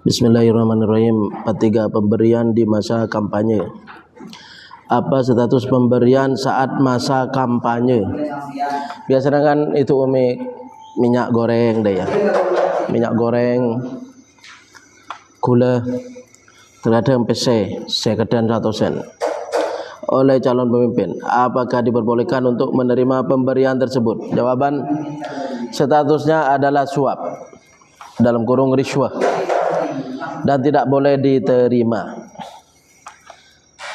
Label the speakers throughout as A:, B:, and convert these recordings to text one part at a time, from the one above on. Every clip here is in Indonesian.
A: Bismillahirrahmanirrahim. Ketiga, pemberian di masa kampanye. Apa status pemberian saat masa kampanye? Biasanya kan itu minyak goreng deh ya. Minyak goreng, gula, terkadang PC, sekedar 1 sen oleh calon pemimpin. Apakah diperbolehkan untuk menerima pemberian tersebut? Jawaban, statusnya adalah suap, dalam kurung riswah, dan tidak boleh diterima.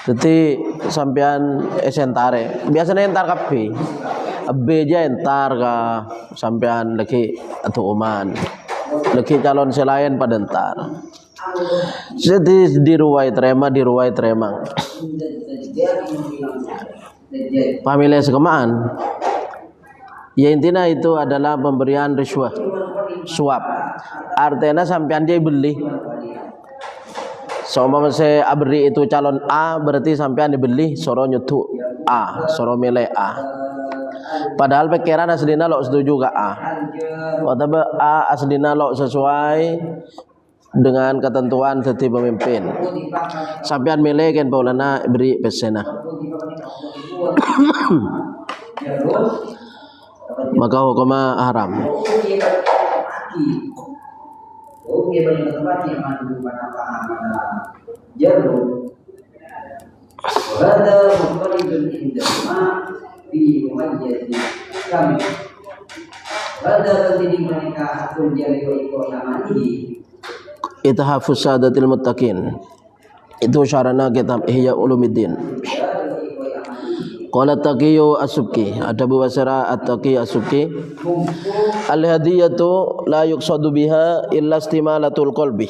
A: Jadi sampean esentare biasanya entar kabeh aja entar ka sampean lagi atau uman lagi calon selain pada entar. Jadi diruai terema pamilih sekemaan ya, intinya itu adalah pemberian riswah, suap. Artinya sampean dia beli. Seumpama saya abri itu calon A, berarti sampean dibeli soro nyutu A, soro milih A. Padahal pikiran aslina lo setuju ke A. Watabe A aslina lo sesuai dengan ketentuan setiap pemimpin. Sampean milih kan paulana beri pesena. Maka hukumnya haram.
B: Oke, banyak tempat yang mengandung pada jarum. Ada mukallidun indama fi muwajjati kami. Ada pendidik mereka akun jari iko yamani.
A: Itahafuz sadatil muttaqin. Itu syarana kitab Ihya Ulumuddin. Qala Taqiyyu As-Subki, ada buwasara At-Taqi As-Subki, al-hadiyatu la yuqsadu biha illa istimalatul qalbi.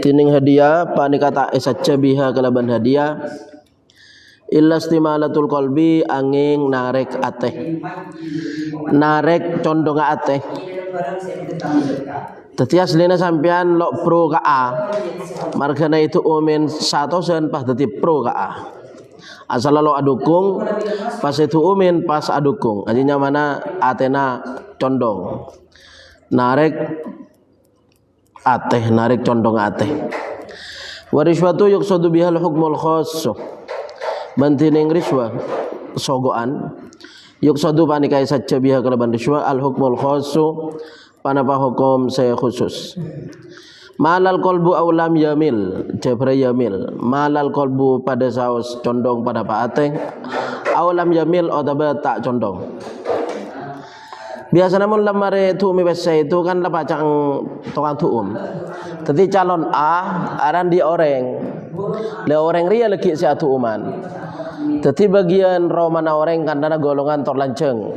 A: Tining hadiah panikata saja biha kalaban hadiah illa istimalatul qalbi, angin narik ateh, narik condong ateh. Dadi aslinya sampean lo pro ka A, margana itu umin 1 sen pas dadi pro ka A. Asal lo adukung pas itu umin pas adukung artinya mana atena condong narik ateh, narik condong ateh. Wariswatu yuqsadu bihal hukmul khass, bantining riswah sogoan yuqsadu panikai saja biha kalaban riswah al hukmul khass, panapa hukum saya khusus. Malal kolbu aulam yamil, jabra yamil. Malal kolbu pada saus condong pada pak ateng, aulam yamil otaba tak condong. Biasa namun lamare tuumi besa itu kan lapacang tukang tuum. Jadi calon A aran di orang, le orang ria lagi si atuuman. Jadi bagian roh mana orang karena golongan torlanceng.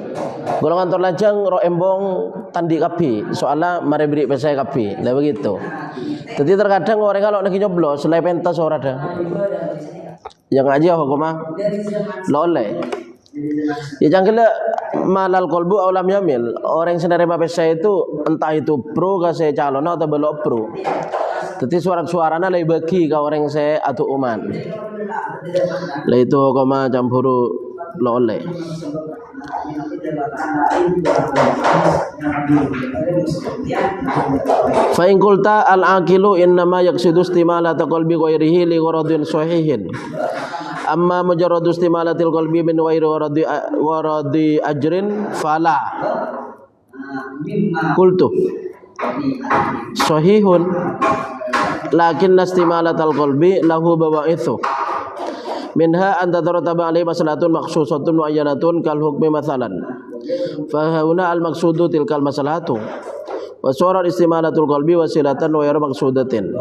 A: Golongan torlanceng roh embong tandi kapi. Soalnya mari beri pesai kapi. Lah begitu. Jadi terkadang orang kalau lagi nyoblos selai pentas ora ada. Yang aja hukumah loleh. Ya jangan malal kolbu aulam yamil. Orang yang senerima pesai itu entah itu pro ke saya calon atau belok pro. Jadi suara-suaranya lebih bagi ke orang saya atau uman. Lah itu hukumah campuru loleh. Fa in qulta al-aqilu innama yaqsidu istimalata qalbi ghairihi li gharadin sahihin. Amma mujarradu istimalatil qalbi min ghairi waradi ajrin fala. Qultu sahihun lakin istimalatal qalbi lahu bawaithu. Minha an tatarataba alaihi masalatun makhsusatun wa ayyanatun kal hukmi mathalan. Fa hauna al maqsudu tilkal masalatu. Wa suara istimalatul qalbi wasilatan wa yara maqsudatin.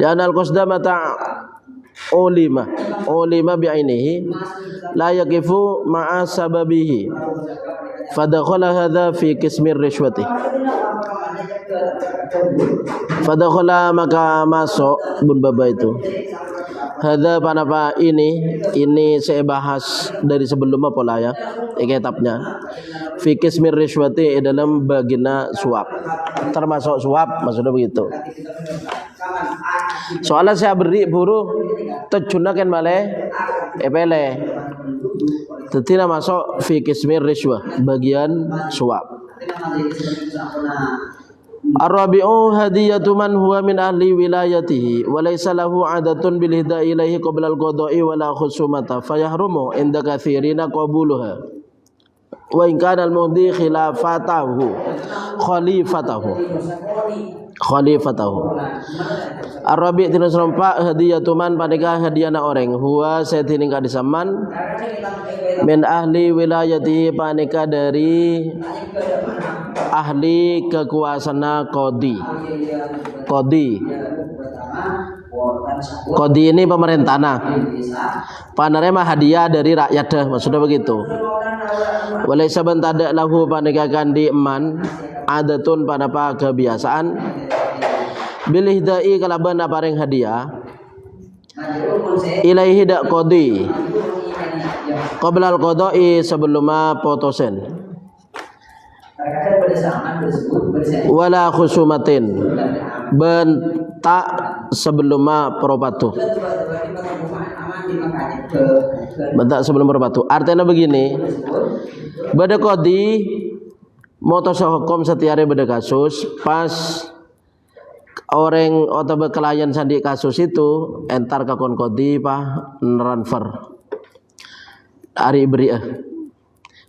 A: Ya anal qasda mata ulima bi'ainihi la yaqifu ma'a sababihi. Fadakhala hadha fi qismir rishwati. Fadakhala maka masuk bun baba itu. Hadza panapa ini saya bahas dari sebelum apa lah ya kitabnya. Fi qismir rishwati dalam bagina suap. Termasuk suap maksudnya begitu. Soalnya saya beri buru terjunakan maleh epele. Tetina masuk fi qismir riswah bagian suap. Ar-rabi'u hadiyatu man huwa min ahli wilayatihi wa laysa lahu 'adatun bil hidayah ilaihi qabla al-qada'i wa la khusumata fayahrumu inda katsirina qabuluha wa in kana al-muhdi khilafatahu Ar-rabi' tina serempak hadiyatu man panika hadiana orang huwa setining kadisaman min ahli wilayatihi panika dari ahli kekuasaan Kodi ini pemerintah. Panerima hadiah dari rakyat dah, maksudnya begitu. Walaysa bantada lahu panika kandi eman adatun panapa kebiasaan bil ihdai kalaban paring hadiah ilaihi dak qadi qabla al qada'i sebelum potosen wala khusumatin bentak sebelum peropatu. Bentak sebelum peropatu. Artinya begini, beda kodi moto hukum setiare beda kasus pas orang atau klien sandi kasus itu entar ke kon kodi pa transfer hari beri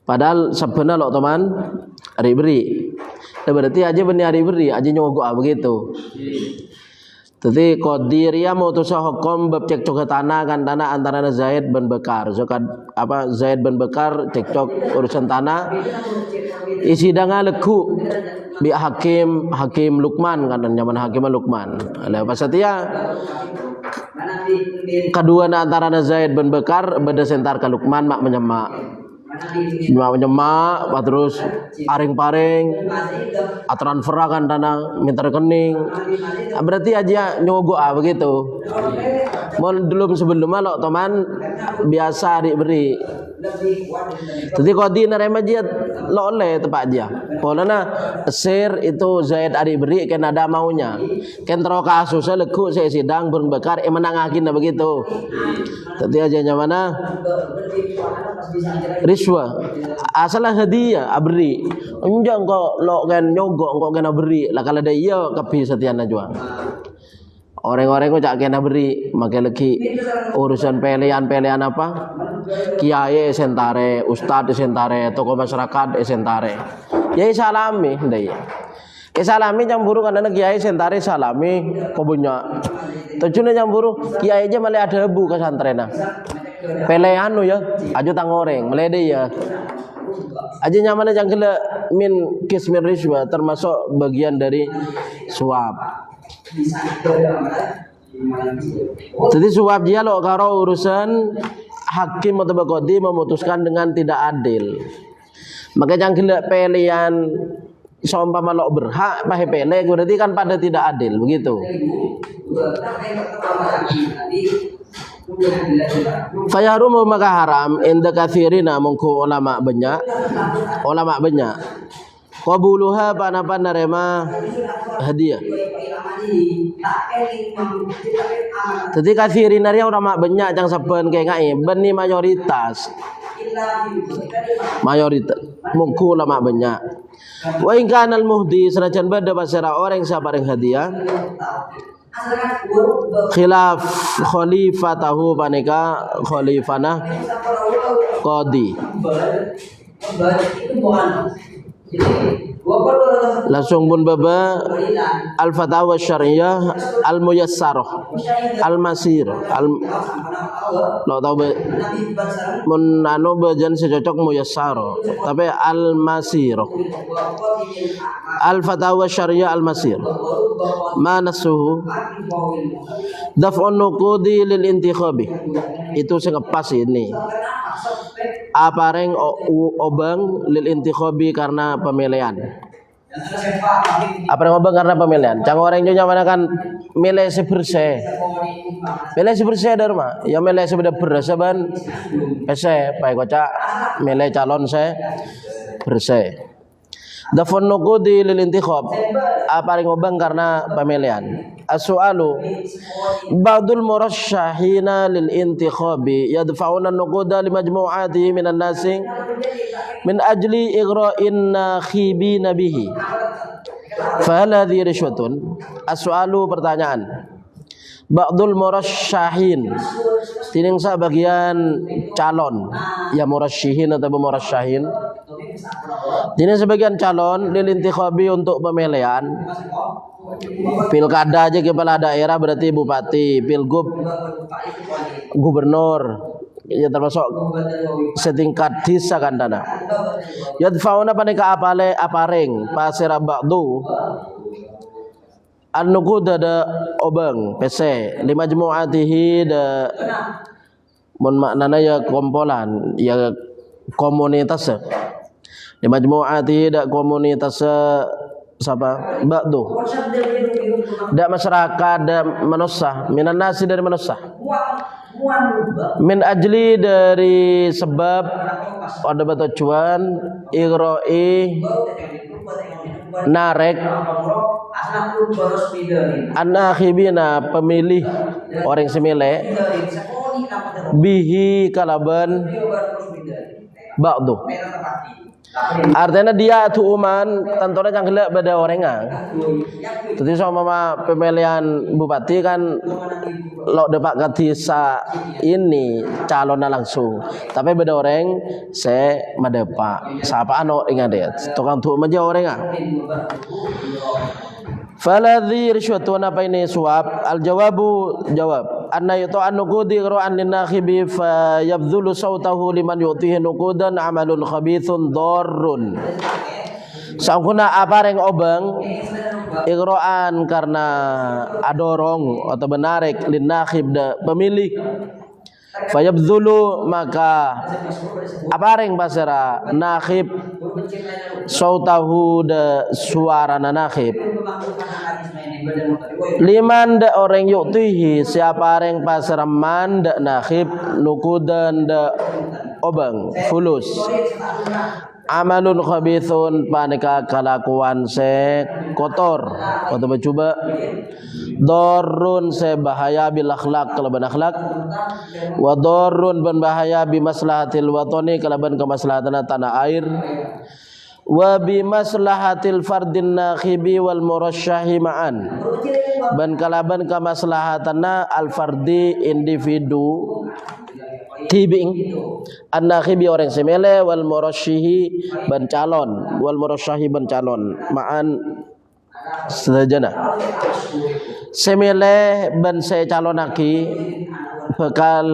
A: padahal sebenarnya lo teman hari beri. Berarti aja benih hari beri aja nyogok begitu. Jadi Qadiria mutusa hukum bab cekcok tanah kan tanah antara Zaid bin Bakar. Zaid bin Bakar cekcok urusan tanah. Isi danga leku bi hakim Lukman kan zaman hakim Lukman. Lah pas setia kedua antara Zaid bin Bakar beda sentar ke Lukman mak menyemak. Menyemak terus aring-paring transfer kan tanah minta rekening berarti aja nyogok begitu. Mon belum sebelumnya lo teman biasa diberi. Jadi kodi nerema dia lo oleh tepat aja. Polana sir itu Zaid ari beri kan ada maunya. Kan tero kasusnya leku saya sidang berbekar menangakin begitu. Jadi aja nyamana riswa asalah hadiah abri enjang kok lo kan nyogok kok kena beri lah kalau ada iya kepi setiana jua orang-orang kok cak kena beri makai lagi urusan pelean apa kiai sentare ustad sentare tokoh masyarakat sentare ya salami ndai salami nyamburu kan kiai sentare salami kobunya tujuannya nyamburu kiai aja malah ada bu ke santrena pelean ya aja tangoreng melede ya aja nyamannya jangan min kismir riswa termasuk bagian dari suap. Jadi suap dia lo karo urusan hakim atau qadi memutuskan dengan tidak adil. Maka jangan pelean seumpama lo berhak pahe pele berarti kan pada tidak adil begitu. Fayarumu maka haram inda katsirina mungku ulama banyak qabuluha panapa narema hadiah. Jadi katsirina ria ulama banyak jang saben kayak ngai beni mayoritas mungku ulama banyak. Wa in kana al muhdi senajan bada pasara orang sabareng hadiah khilaf khalifatahu panika khalifana qadi langsung pun baba al fatawa syariah al muyassarah al masir lo tau be mun anu bajan secocok muyassarah tapi al masir al fatawa syariah al masir manasuhu daf'un nuqudi lil intikhabi itu sing pas ini apareng obang lil intikhabi karena pemilihan. Apareng obang karena pemilihan. Cang orang nyonya mana kan milih sebersih. Milih sebersih dari rumah. Ya milih sebeda bersih ban. Pese, baik kocak milih calon saya bersih. Daf'un nuqudi lil intikhab apareng obang karena pemilihan. As-su'alu ba'dul murasyahina lil intikhabi yadfa'una an-nuquda li majmu'atihi minan nasi min ajli igra'in nakhibina bihi fa hal hadhihi rishwatun. As-su'alu pertanyaan, ba'dul murasyahin tining sebagian calon ya murasyihin atau murasyahin tining sebagian calon lil intikhabi untuk pemilihan pilkada aja kepala daerah berarti bupati, pilgub gubernur ya termasuk setingkat desa kan dana yadfauna panika apale apareng pasira ba'du an-nuqud ada obeng PC lima jumu'atihi da mun maknana ya kompolan ya komunitas lima jumu'atihi da komunitas siapa ba'du da masyarakat da manusia minan nasi dari manusia min ajli dari sebab ada batujuan igroi narek an-nakhibina pemilih orang semile bihi kalaban ba'du. Artinya dia tuuman tentunya yang gelap pada orangnya. Jadi sama pemilihan bupati kan lo dapat ke desa ini calonnya langsung. Tapi beda orang saya mendapat siapa anu ingat dia. Tukang tuum aja orangnya. Faladhi rishwatun apa ini suap? Al jawabu jawab. Anna yuto an-nuqudi qira'an lin-nakhibi fa yabdhulu sautahu liman yu'tihi nuqudan amalun khabithun darrun. Sangkuna apareng obeng iqra'an karena adorong atau menarik lin-nakhib pemilik fa yabdhulu maka apareng basara nakhib sautahu suara nakhib liman da orang yuktihi siapa orang pasraman da nakhib nukudan da obang fulus amalun khabithun panika kelakuan se kotor atau mencoba dorun se bahaya bil akhlak kalaban akhlak wa dorun ban bahaya bi maslahatil watani kalaban kemaslahatan tanah air wa bi maslahatil fardin nakhibi wal murasyahi ma'an ban kalaban kemaslahatana al fardi individu tibing an-nakhibi orang semele wal murasyihi ban calon wal murasyahi ban calon ma'an sedajana semele ban saya calonaki bakal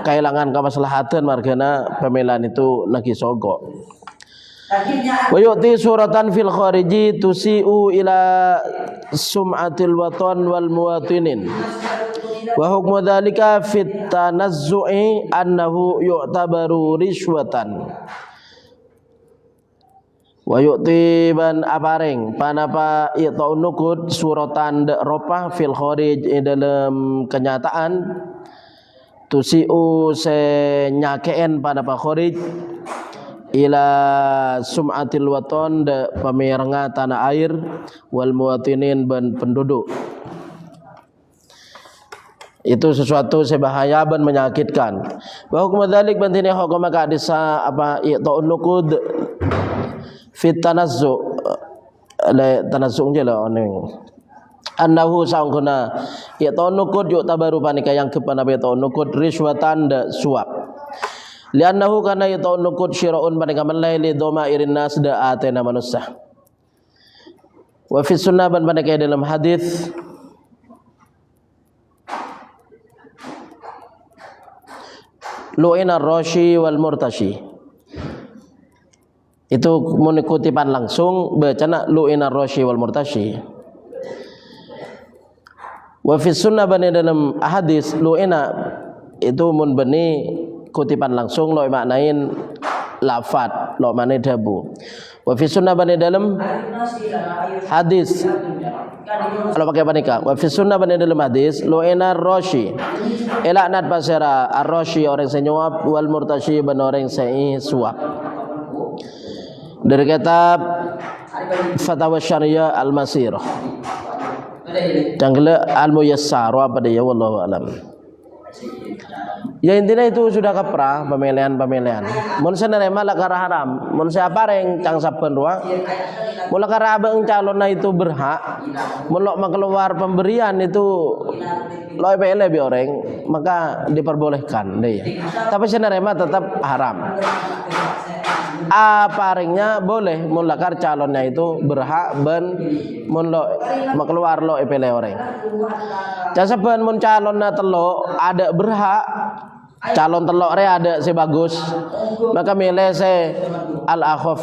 A: kehilangan kemaslahatan margana pemilihan itu naki sogo. Wa yu'ti suratan fil khariji tusi'u ila sum'atil watan wal muwatinin wa hukmu dzalika fit tanazzu'i annahu yu'tabaru rishwatan wa yu'ti ban apareng panapa i'ta'un nuqud suratan de ropah fil kharij dalam kenyataan tusi'u se nyakeen panapa kharij ila sum'atil waton de pamiranga tanah air wal muwatinin ban penduduk itu sesuatu sebahaya ban menyakitkan wa hukum dzalik bantine hukum maka disa apa i'ta'un nuqud fit tanazzu la tanazzu je lah oning annahu sangkuna i'ta'un nuqud yu tabaru panika yang kepada i'ta'un nuqud rishwatan de suap li'annahu kana yata'un nuqud syira'un panika malaili doma irin nas da atena manusia wa fi sunnah ban panika dalam hadis lu'ina ar-rashi wal murtashi itu mengikutipan langsung bacana lu'ina ar-rashi wal murtashi wa fi sunnah ban dalam hadis lu'ina itu mun bani kutipan langsung lo maknain lafat lo maknain dabu wa fi sunnah bani dalam hadis kalau pakai panika wa fi sunnah bani dalam hadis lo enar roshi elaknat pasera ar-roshi orang senyuap wal murtashi ban orang suap dari kitab Fatawa Syariah Al-Masirah Canggele al muyassar apa dia wallahu alam. Ya intinya itu sudah kaprah pemilihan. Mun senerema lakara haram, mun siapa reng cang saben ruang. Mula kara abang calon itu berhak, mun lo keluar pemberian itu lo lebih orang, maka diperbolehkan deh. Tapi senerema tetap haram. Apa ringnya boleh mun lakar calonnya itu berhak ben mun lo keluar lo epele orang. Casaben mun calonnya telo ada berhak calon telok re ada si bagus maka milih se al akhaf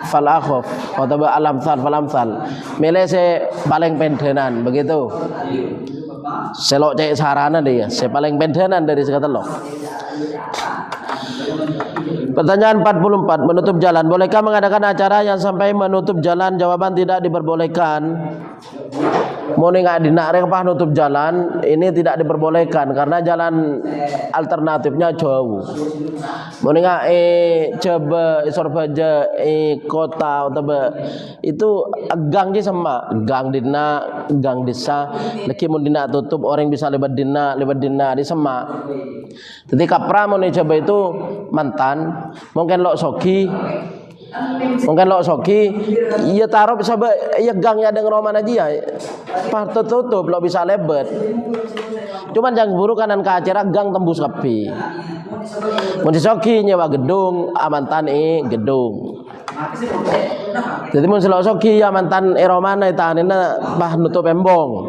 A: fal akhaf atau al amsal fal amsal milih se paling pendenan begitu selok cek sarana dia se paling pendenan dari segala telok. Pertanyaan 44 menutup jalan, bolehkah mengadakan acara yang sampai menutup jalan? Jawaban tidak diperbolehkan. Mau nggak dinarik apa nutup jalan ini tidak diperbolehkan karena jalan alternatifnya jauh. Mau nggak coba sorbaja kota atau itu gang di sama gang dina gang desa lagi mau dina tutup orang bisa lewat dina di semak. Jadi kapra mau coba itu mantan mungkin lo soki iya taruh bisa iya gangnya dengan roman aja ya pas tutup lo bisa lebet cuman jangan buru kanan ke acara gang tembus kapi mau disoki nyewa gedung amantan gedung jadi mau soki amantan roman itanina bah nutup embong.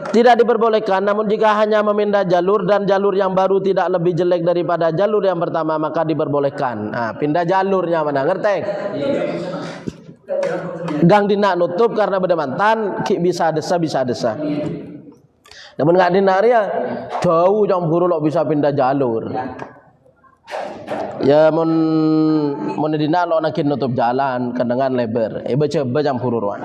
A: Tidak diperbolehkan, namun jika hanya memindah jalur dan jalur yang baru tidak lebih jelek daripada jalur yang pertama maka diperbolehkan. Nah, pindah jalurnya mana ngerti? Gang dina nutup karena beda mantan, bisa desa. Namun nggak dinari ya jauh campur lo bisa pindah jalur. Ya mun dina lo nakin nutup jalan kendengan lebar. Baca campur ruan.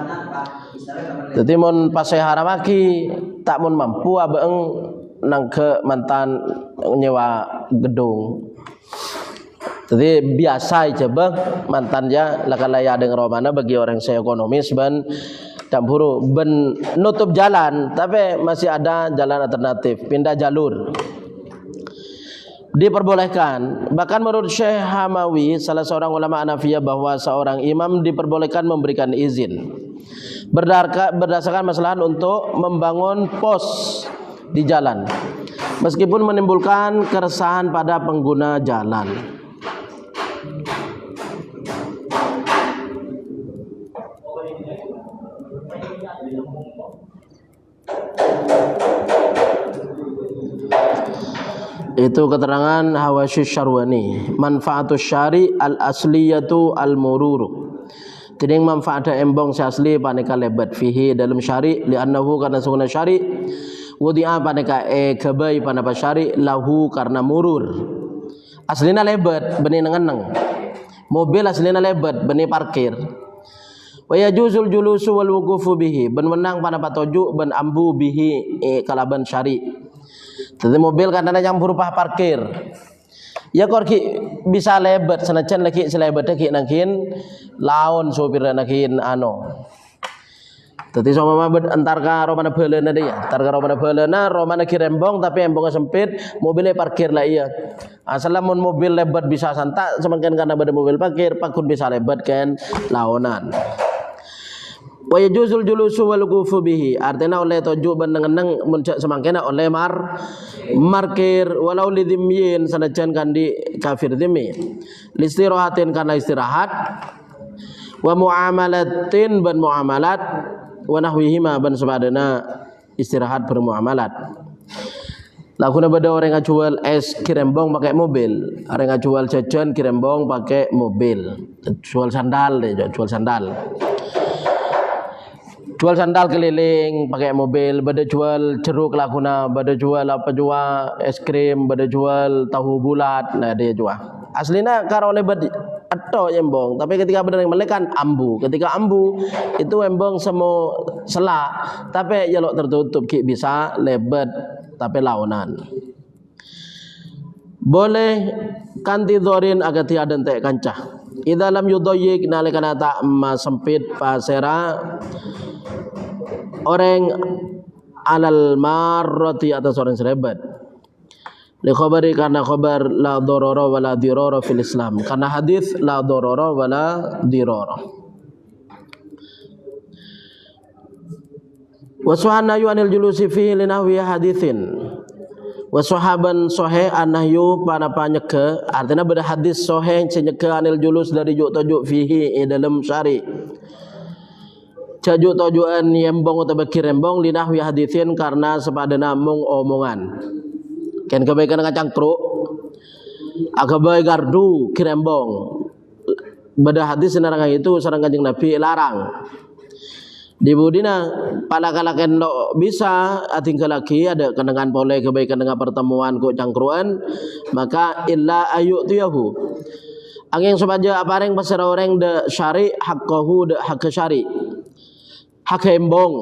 A: Jadi mun pas saya haramaki tak mun mampu abang nang ke mantan nyewa gedung. Jadi biasa coba mantannya lakalaya dengan romana bagi orang saya ekonomis ben campur ben nutup jalan tapi masih ada jalan alternatif pindah jalur. Diperbolehkan. Bahkan menurut Syekh Hamawi salah seorang ulama Hanafiyah bahwa seorang imam diperbolehkan memberikan izin berdasarkan masalah untuk membangun pos di jalan meskipun menimbulkan keresahan pada pengguna jalan. Itu keterangan Hawashi Syarwani. Manfaatus syari al asliyatu al mururu. Tiding manfaat embong si asli paneka lebat fihi dalam syari li'annahu karena sungguhnya syari wudi'a paneka kebai panapa syari lahu karena murur. Aslina lebat benih nengeneng. Mobil aslina lebat benih parkir. Wa yajuzul julusu wal wuqufu bihi ben menang panapa toju ben ambu bihi kalaban syari. Jadi mobil kadang yang berupa parkir. Ya korki bisa lebat senajan lagi selebatnya ki nangkin laon sopir nangkin Jadi sama mabet antar ka romana beuleuna deui ya. Antar ka romana beuleuna romana ki rembong tapi embongnya sempit, mobilnya parkir lah iya. Asal mun mobil lebat bisa santak semakin karena beda mobil parkir, pakun bisa lebat kan laonan. Wa yajuzul julusu wal wuqufu bihi artinya oleh toju beneng-eneng semangkena oleh markir walau lidhimyin sanajan kandi kafir dhimmi listirahatin karena istirahat wa muamalatin ban muamalat wa nahwihima ban sabadana istirahat bermuamalat. Lakuna beda orang yang jual es kirembong pakai mobil, orang yang jual jajan kirembong pakai mobil, jual sandal jual sandal keliling pakai mobil, bada jual jeruk lakuna, bada jual es krim, bada jual tahu bulat, nah dia jual. Aslinya karo lebat atau embong, tapi ketika benar yang melekan ambu. Ketika ambu itu embong semua selak, tapi ya lo tertutup ki bisa lebat tapi launan. Boleh kanti dhorin agak tiada entek kancah. Idza lam yudayyik nalika tak sempit pasera orang alal marrati atas orang selebat. Li khabari karena khabar la darara wa la dirara fil Islam. Karena hadis la darara wa la dirara. Wa suhana yu anil julusi fi linahwi haditsin. Wa sahaban sahih annahyu panapa nyeke artinya beda hadis sahih nyeke anil julus dari juk tajuk fihi dalam syari. Tajuk tajukan yembong atau kirembong linahwi haditsin karena sepadana mung omongan. Ken kebaikan dengan cangkruk agabai gardu kirembong beda hadis senarangan itu sareng Kanjeng Nabi larang di budina palakalaken lo bisa atinggal lagi ada kenangan boleh kebaikan dengan pertemuan ku cangkruan maka illa ayutiyahu angin sebaja apareng pasar orang de syari haqqahu de hak syari hak embong.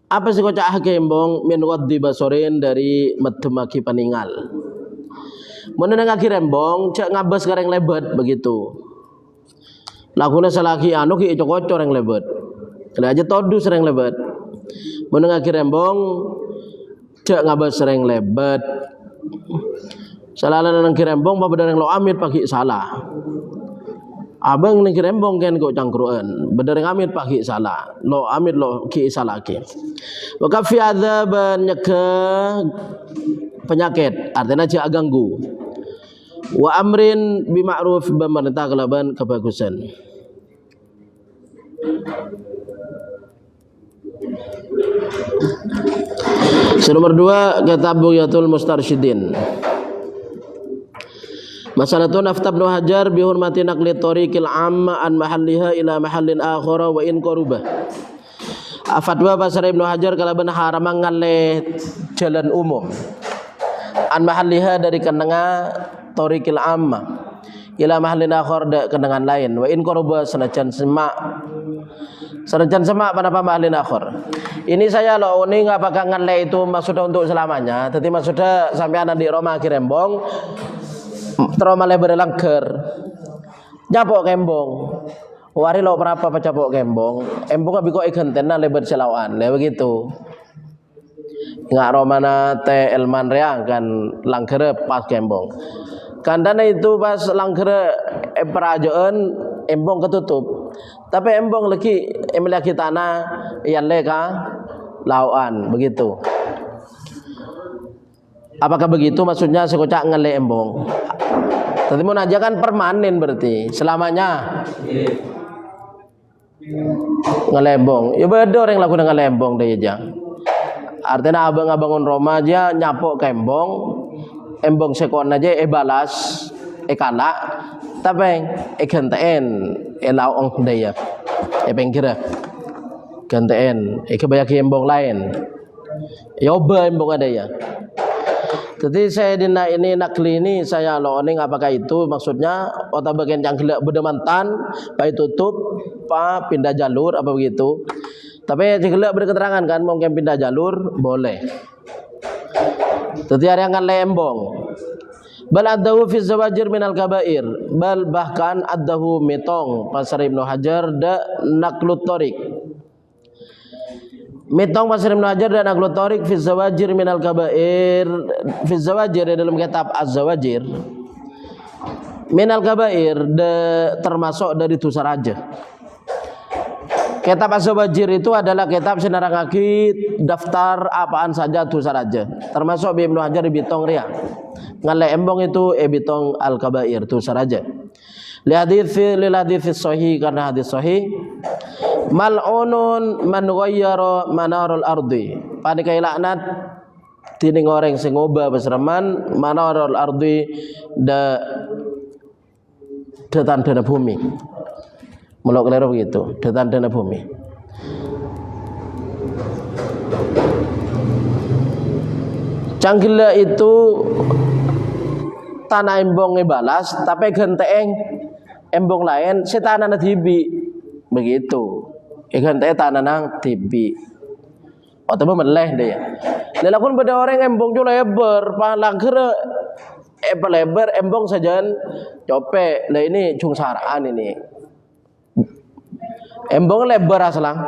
A: Apa sih kocak hakembong min waddi basorin dari medemaki peninggal. Menenang akhir embong cak ngabas kareng lebet begitu. Lakuna salaki anu ki cokocor yang lebet. Kena aja todu sering lebet. Menenang akhir embong cak ngabas sering lebet. Salah nang kirembong apa bedareng lo amit pagi salah. Abang ning kirembong ken kok cangkruan bedareng amit pagi salah. Lo amit lo ki salah ki. Wa kafi adzaban nyeke penyakit artinya dia ganggu. Wa amrin bi ma'ruf pemerintah kelaban kebagusan. Nomor 2 kitab Bughyatul Mustarsyidin. Masalatun aftab Ibnu Hajar bi hurmati naqli tariqil amma an mahalliha ila mahallin akhara wa in qarubah. Fatwa pasar Ibnu Hajar kalaban haram ngale jalan umum. An mahalliha dari kenanga tariqil amma ila mahallin akhar da kenangan lain wa in qarubah senajan semak pada mahallin akhar. Ini saya lo ini enggak bakal ngale itu maksudnya untuk selamanya. Tapi maksudnya sampai anak di Roma kirembong trauma lebar langker nyapok kembong wari lo berapa pacapok kembong embong abi kok igentena lebar selawan le begitu nggak romana te elman reang kan langker pas kembong kandana itu pas langker perajaan embong ketutup tapi embong lagi emilaki tanah yang leka lawan begitu. Apakah begitu maksudnya sekocak ngele embong? Tadi mau aja kan permanen berarti selamanya ngelembong. Ya beda orang lakukan ngelembong deh aja. Artinya abang-abangun Roma aja nyapok ke embong sekon aja balas kala tapi ganteen laong deh ya. Pengkira ganteen kebayaki embong lain. Ya oba embong ada ya. Jadi saya dina ini nakli ini saya loning apakah itu maksudnya otak bagian yang gelap bedemantan pak tutup pak pindah jalur apa begitu. Tapi gelap berketerangan kan mungkin pindah jalur boleh. Jadi ada yang lembong. Bal addahu fi zawajir minal kabair. Bal bahkan addahu mitong pasar Ibnu Hajar da naklut torik. Mitong pasar Ibnu Hajar dan Naqlut Thariq fi zawajir minal kabair fi zawajir dalam kitab Az-Zawajir minal kabair termasuk dari dosa raja. Kitab Az-Zawajir itu adalah kitab senerangake daftar apaan saja dosa raja termasuk Ibnu Hajar bitong ria ngale embong itu bitong al-kabair dosa raja. Lil hadits sahih karena hadis sahih mal'unun man ghayyara manarul ardi panikai laknat tining orang sing ngubah besreman manarul ardi da tandana bumi mulak lero begitu tandana bumi canggila itu tanah embong balas tapi genteeng embong lain si tanah na tibi begitu ikan teh tanah nang tibi atau meleh deh lelakun pada orang embong jo lebar palangker lebar embong saja cope lah ini cungsaraan ini embong lebar aslang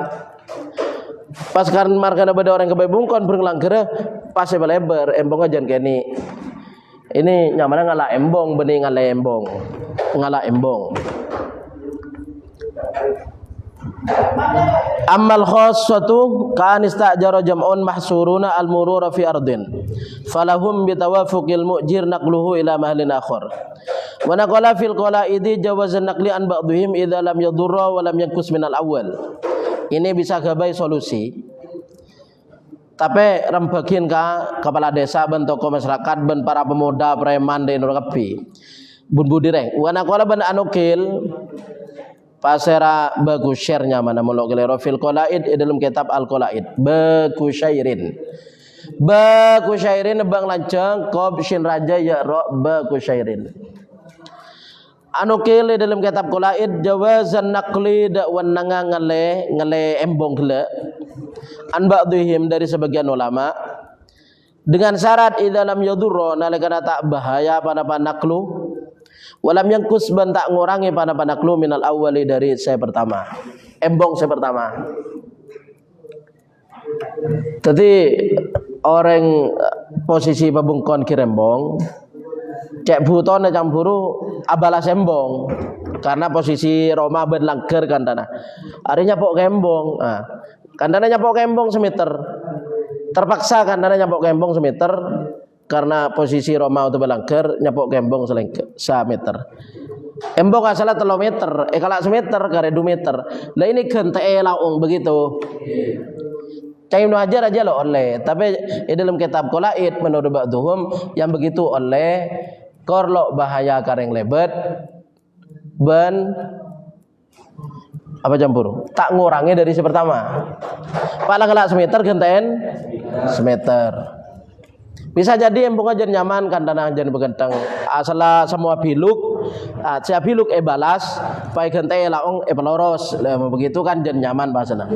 A: Pas kan markana beda orang kebebung kon berenlang kere pas lebar embong aja kene. Ini nyamana ngala embong bening ngala embong. Ngala embong. Ammal khassatu kan istajara jam'un mahsuruna al-murura fi ardin falahum bitawafuqil mu'jir naqluhu ila mahlin akhar wa naqala fil qalaidi jawazan naqli an ba'dihim idza lam yadurra wa lam yanqus minal awal. Ini bisa gabai solusi tapi rembagian ka kepala desa ben tokoh masyarakat ben para pemuda preman de Nurkapi bun budireng wa naqala ban anukil pasera bagus share-nya mana muluk gelero fil qalaid dalam kitab al qalaid bakusyairin bang lanceng qob shin raja ya ra bakusyairin anukil dalam kitab qalaid jawazan naqli da wan ngale embong gele an ba'dihim dari sebagian ulama dengan syarat idza lam yadurra nalika tak bahaya pada panaklu walam yangkus ban tak ngurangi panaklu minal awali dari saya pertama embong saya pertama. Jadi orang posisi pabungkon kirembong cek butone campuru abalas embong karena posisi Roma ben langger kan tanah harinya pok kembong kan tanah nyapok kembong semeter terpaksa kan tanah nyapok kembong semeter karena posisi Roma itu belangker nyapok kembong semeter embong asalah 3 meter kalak semeter kare 2 meter lah ini gente laung begitu caim ajar aja lo oleh tapi dalam kitab qalaid menurut ba'dhum yang begitu oleh korlo bahaya kareng lebet ben apa campur tak ngurangi dari sepertama pala kalak semeter genten semeter. Bisa jadi embong aja nyaman kan tanah aja begenteng asal semua biluk siap biluk balas pai gente laong peloros begitu kan jen nyaman bahasana.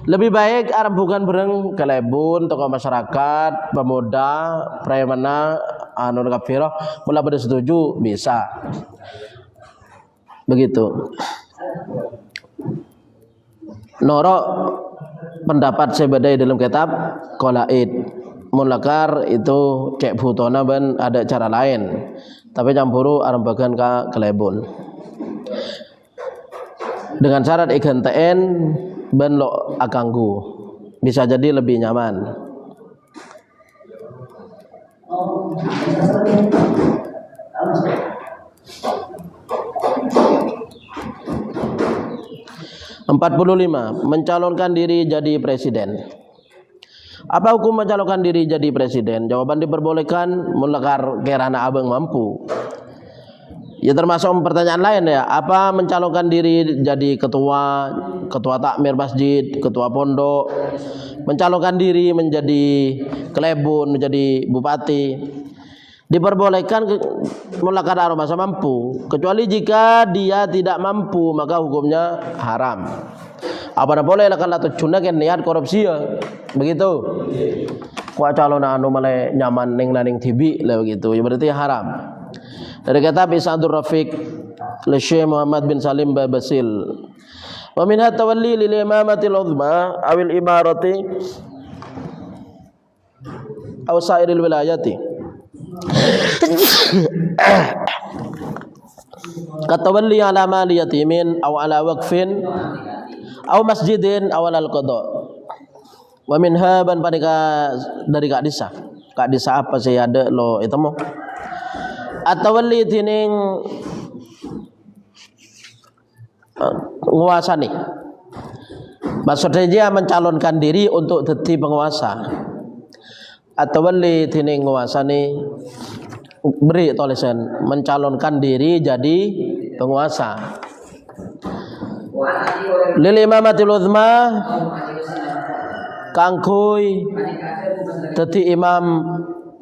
A: Lebih baik arep bukan bereng kelebun tokoh masyarakat pemuda premana anu kafiro mula pada setuju bisa begitu. Norok pendapat sebadai dalam kitab qalaid mulakar itu cek butona ben ada cara lain tapi campuru arambagan ka kelebon dengan syarat ikan TN ben lo akanggu bisa jadi lebih nyaman. Empat 45 mencalonkan diri jadi presiden. Apa hukum mencalonkan diri jadi presiden? Jawaban diperbolehkan mulakar kerana abang mampu. Ya termasuk pertanyaan lain ya. Apa mencalonkan diri jadi ketua takmir masjid, ketua pondok, mencalonkan diri menjadi kelebun, menjadi bupati. Diperbolehkan mulakar masa mampu. Kecuali jika dia tidak mampu maka hukumnya haram. Apa boleh lakukan atau cuna kan niat korupsi ya begitu kuat calon anu malah nyaman ning tibi lah begitu ya berarti haram. Dari kitab Isadur Rafiq li Syekh Muhammad bin Salim Babasil wa min tawalli lil imamatil uzma awil imarati aw sairil wilayati katawalli ala mali yatimin aw ala waqfin aw masjidin awal al-qadha wa minha ban panika dari kak disa apa sih ada lo itu mo atawalli tining nguasani maksudnya dia mencalonkan diri untuk jadi penguasa atawalli tining nguasani beri tulisan mencalonkan diri jadi penguasa lil imamatil uzma kangkui dadi imam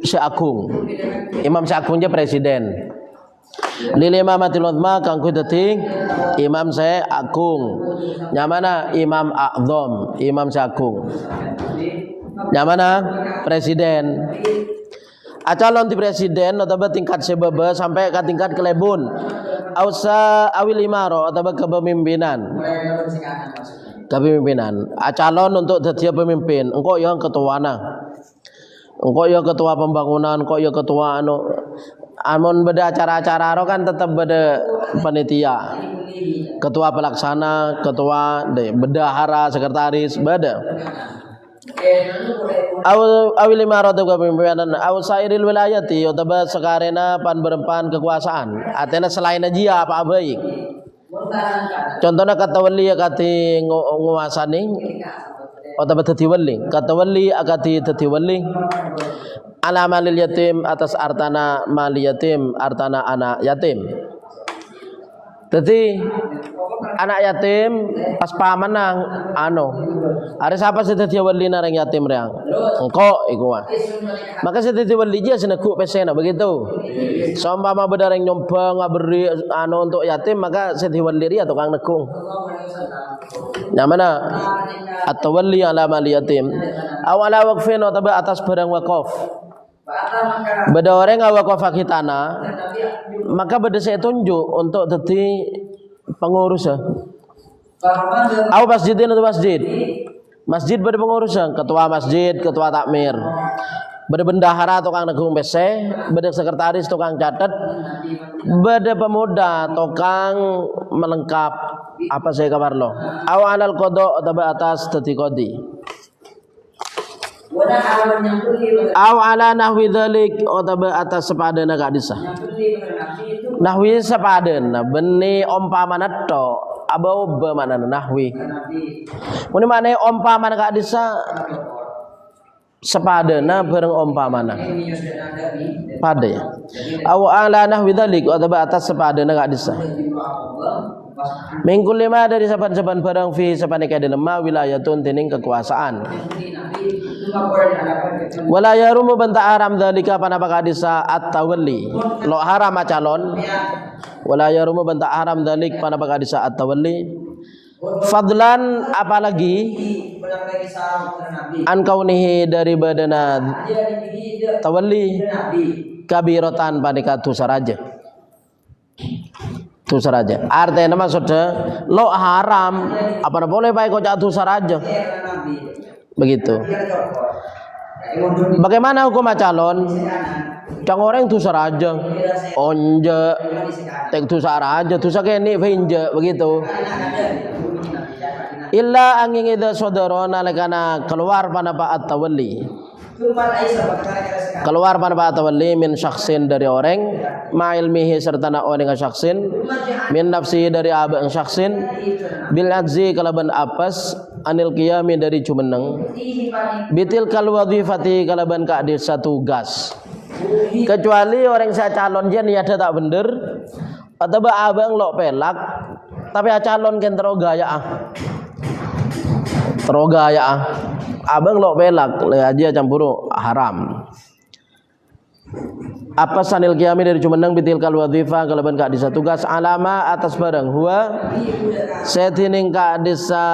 A: seagung. Imam seagung je presiden. Lil imamatil uzma kangkui dadi imam seagung. Nyamana imam a'zam, imam seagung. Nyamana presiden. Calon di presiden atau tingkat sebaba sampai ke tingkat kelebun. Ausa awil imaro atau kepemimpinan. kepemimpinan. Calon untuk jadi pemimpin, engkau yang ketuana. Engkau yang ketua pembangunan, engkau yang ketua amun beda acara-acara kan tetap beda panitia. Ketua pelaksana, ketua bendahara, sekretaris, beda. Awil imaratu kepemimpinan aw sairil wilayati utawa sakarena pan berempan kekuasaan. Artinya selain aja apa baik. Contohnya kata wali akati nguasani utawa dadi wali. Kata wali akati dadi wali ala malil yatim atas artana mal yatim, artana anak yatim. Jadi anak yatim pas paman nang ada siapa sih dadi wali narang yatim reang engko iku wae maka sih dadi wali dia seneku pesena begitu seumpama bedareng nyoba ngaberi untuk yatim maka sih wali dia tukang nekung namanya atau wali ala mal yatim awala waqfin atau atas barang wakaf. Beda orang ngawakaf tanah, maka beda saya tunjuk untuk jadi pengurus. Aku masjidin atau masjid? Masjid beda pengurus, ketua masjid, ketua takmir. Beda bendahara tukang negung PC, beda sekretaris tukang catat, beda pemuda tukang melengkap. Apa saya kabar lo? Awalal kodok atau atas teti kodi. Aw ala nahwi dzalik utawa atas sepadana ka disa. Nahwi sepadana beni umpamana to abau be mana nahwi. Mun mane umpamana ka disa sepadana bareng umpamana. Pada ya. Aw ala nahwi dzalik utawa atas sepadana ka disa. Mingkul lima dari saban-saban barang fi sapaneka dalam wilayatun tining kekuasaan. Wala yarumu banta haram dzalika panapaka disa at-tawalli. Lo haram calon. Wala yarumu banta haram dzalik panapaka disa at-tawalli. Fadlan apalagi an kaunihi dari badana tawalli kabiratan panika dosa raja. Dosa raja. Artinya maksudnya lo haram apa boleh baik kok dosa raja. Begitu. Bagaimana hukum calon? Cang orang dosa raja. Onje tek dosa raja, dosa kene finje begitu. Illa angin ida saudara nalekana keluar panapa at-tawalli. Keluar panapa at-tawalli min syakhsin dari orang ma ilmihi serta na orang syakhsin min nafsi dari abang syakhsin bil ajzi kalaban apas anil qiyami dari jumeneng bitil kal wadhifati kalaban ka di satu tugas kecuali orang saya calon jen ya tak bener atau abang lo pelak tapi calon ken terogaya abang lo pelak le aja campur haram apa sanil qiyami dari jumeneng bitil kal wadhifa kalaban ka di satu tugas alama atas barang huwa setining ka desa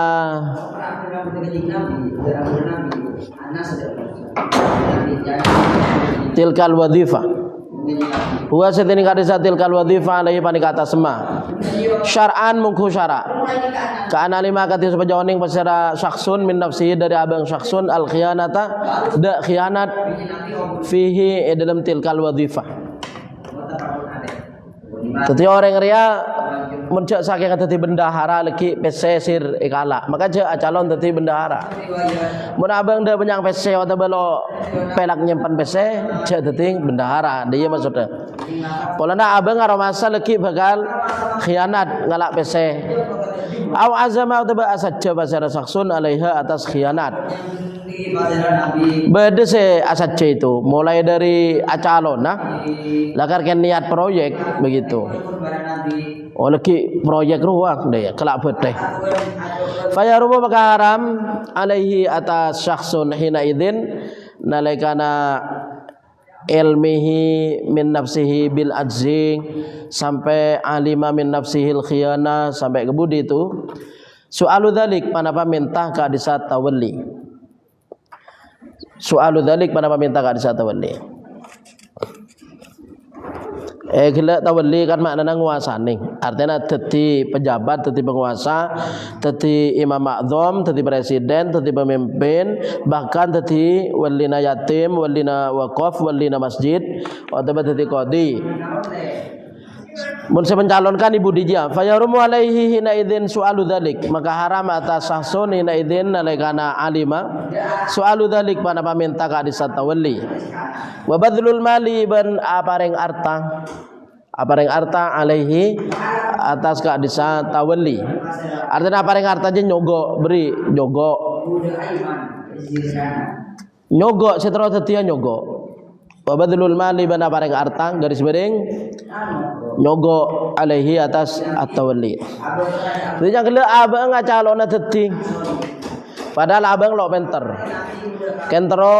A: tilkal wadhifa huwa setining ka desa tilkal wadhifa alaihi panikata sema syar'an mungku syara ka ana lima kati sepajawaning pasara syakhsun min nafsihi dari abang syakhsun al khiyanata da khianat fihi dalam tilkal wadhifa. Tetapi orang ria mencak saking tadi bendahara lagi pesesir ikala maka je calon tadi bendahara. Mun abang dah benyang pese atau belo pelak nyimpan pese je tadi bendahara dia maksudnya. Polana abang ngaro masa lagi bakal khianat ngalak pese. Aw azama atau asajja basara saksun alaiha atas khianat. Beda se asajja itu mulai dari acalon nah lakar ken niat proyek begitu. Oh lagi proyek ruang deh kelak bedeh. Fayarubu maka haram alaihi atas syakhsun hina idzin nalaikana ilmihi min nafsihi bil ajzi sampai alima min nafsihil khiyana sampai kebudi itu soalu dzalik panapa minta ka disa tawalli. Soalu dzalik panapa minta ka disa tawalli. Gila tawalli kan maknanya nguasane. Artinya dadi pejabat, dadi penguasa, dadi imam ma'zum, dadi presiden, dadi pemimpin, bahkan dadi walina yatim, walina waqaf, walina masjid, atau dadi qadi. Mun mencalonkan ibu dia, fayarumu alaihi hina idzin su'alu dzalik, maka haram atas sahsun hina idzin nalikana alima su'alu dzalik pada paminta ka disat tawalli. Wa badlul mali ban apareng arta alaihi atas ka disat tawalli. Artinya apareng arta aja nyogok beri nyogok. Nyogok setelah tetia nyogok. Wa badlul mali ban apareng arta garis miring nyogok alaihi atas at-tawalli. Jadi yang kedua abang ngacalona dadi. Padahal abang lo penter. Kentro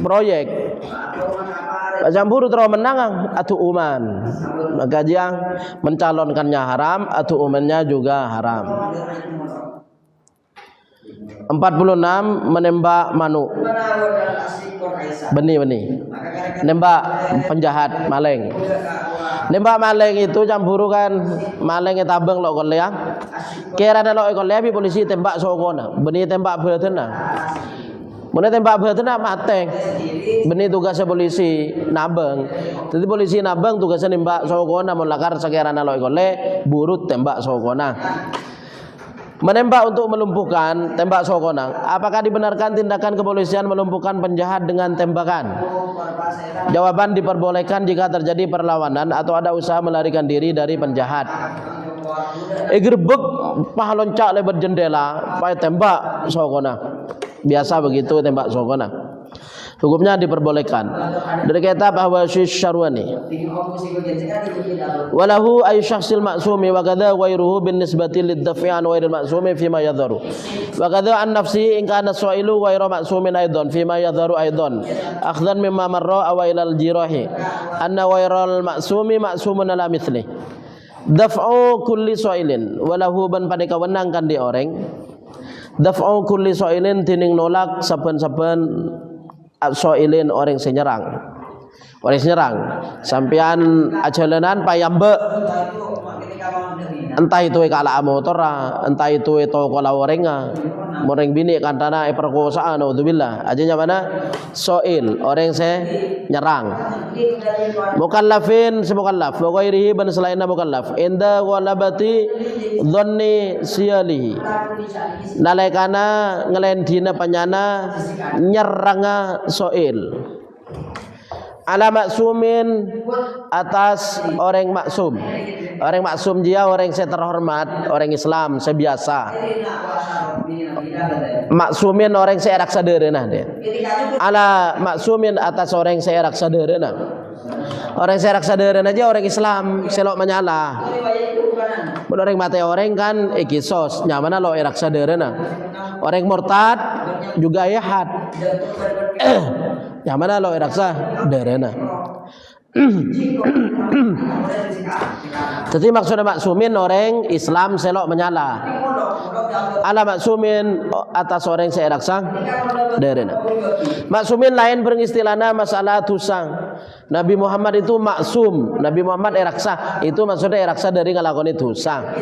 A: proyek. Campur terus menang atu uman. Maka yang mencalonkannya haram, atu umannya juga haram. 46 menembak manu. Benih. Nembak penjahat maling. Nembak maling itu campur kan maling tabeng lo kolea. Kira ada lo kolea polisi tembak sokona. Benih tembak beutena. Mun tembak beutena mateng. Benih tugasnya polisi nabeng. Jadi polisi nabeng tugasnya nembak sokona mun lakar sakirana lo kole burut tembak sokona. Menembak untuk melumpuhkan, tembak sokona. Apakah dibenarkan tindakan kepolisian melumpuhkan penjahat dengan tembakan? Jawaban diperbolehkan jika terjadi perlawanan atau ada usaha melarikan diri dari penjahat. Gerbek paha loncak lebar jendela, pakai tembak sokona. Biasa begitu tembak sokona. Hukumnya diperbolehkan. Dari kitab bahwa Syarwani. Walahu ay syakhsil maksumi wa kadza ghairuhu bin nisbati lid-daf'i an ghairil maksumi fima yadharu. Wa kadza an nafsi in kana su'ilu ghairu maksumin aidan fima yadharu aidan. Akhdan mimma marra aw ilal jirahi. Anna ghairal maksumi maksumun ala mithli. Daf'u kulli su'ilin walahu ban pada kawenang kan di orang. Daf'u kulli su'ilin tining nolak saben-saben soilin orang senyerang. Orang senyerang sampean ajalanan payambe entah itu kala motor entah itu kola orenga moreng bini kantana perkosaan naudzubillah ajanya mana soil orang nyerang mukallafin semukallaf wa ghairihi ban selainna mukallaf inda walabati dhanni siyalihi nalekana ngelendina panyana nyeranga soil ala maksumin atas orang maksum. Orang maksum dia orang saya terhormat, orang Islam sebiasa. Maksumin orang saya raksa dereunah dia. Ala maksumin atas orang saya raksa dereunah. Orang saya raksa dereunah aja orang Islam selok menyala. Mun orang mati orang kan kisos nyamana lo raksa dereunah. Orang murtad juga ya had. Yang mana lo raksa darana. Jadi maksudnya maksumin orang Islam selok menyala. Ala maksumin atas orang saya raksa darana. Maksumin lain beristilahna masalah tusang. Nabi Muhammad itu maksum. Nabi Muhammad raksa itu maksudnya raksa dari ngelakoni dosa.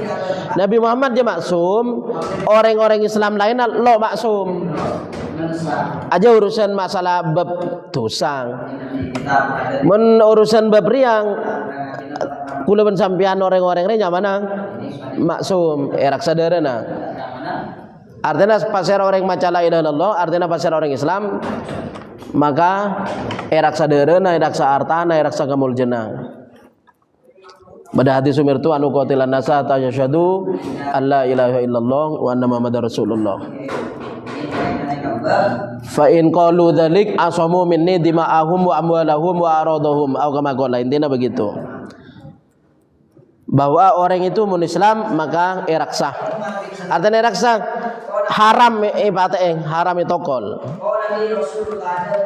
A: Nabi Muhammad dia maksum. Orang-orang Islam lain lo maksum. Aja urusan masalah bab dosa. Men urusan bab riang kula ben sampean orang-orang ini nyamana maksum raksa darana. Artinya pasir orang maca la ilaha illallah, artinya pasir orang Islam maka raksa darana, raksa artana, raksa kamuljana. Pada hadis sumirtu anu qatilan nasa ta yashhadu alla ilaha illallah wa anna muhammadar rasulullah. Fa in qalu dzalik asamu minni dima'ahum wa amwalahum wa aradahum atau kama qala intinya begitu. Bahwa orang itu mun Islam maka raksa. Artinya raksa haram haram itu kol.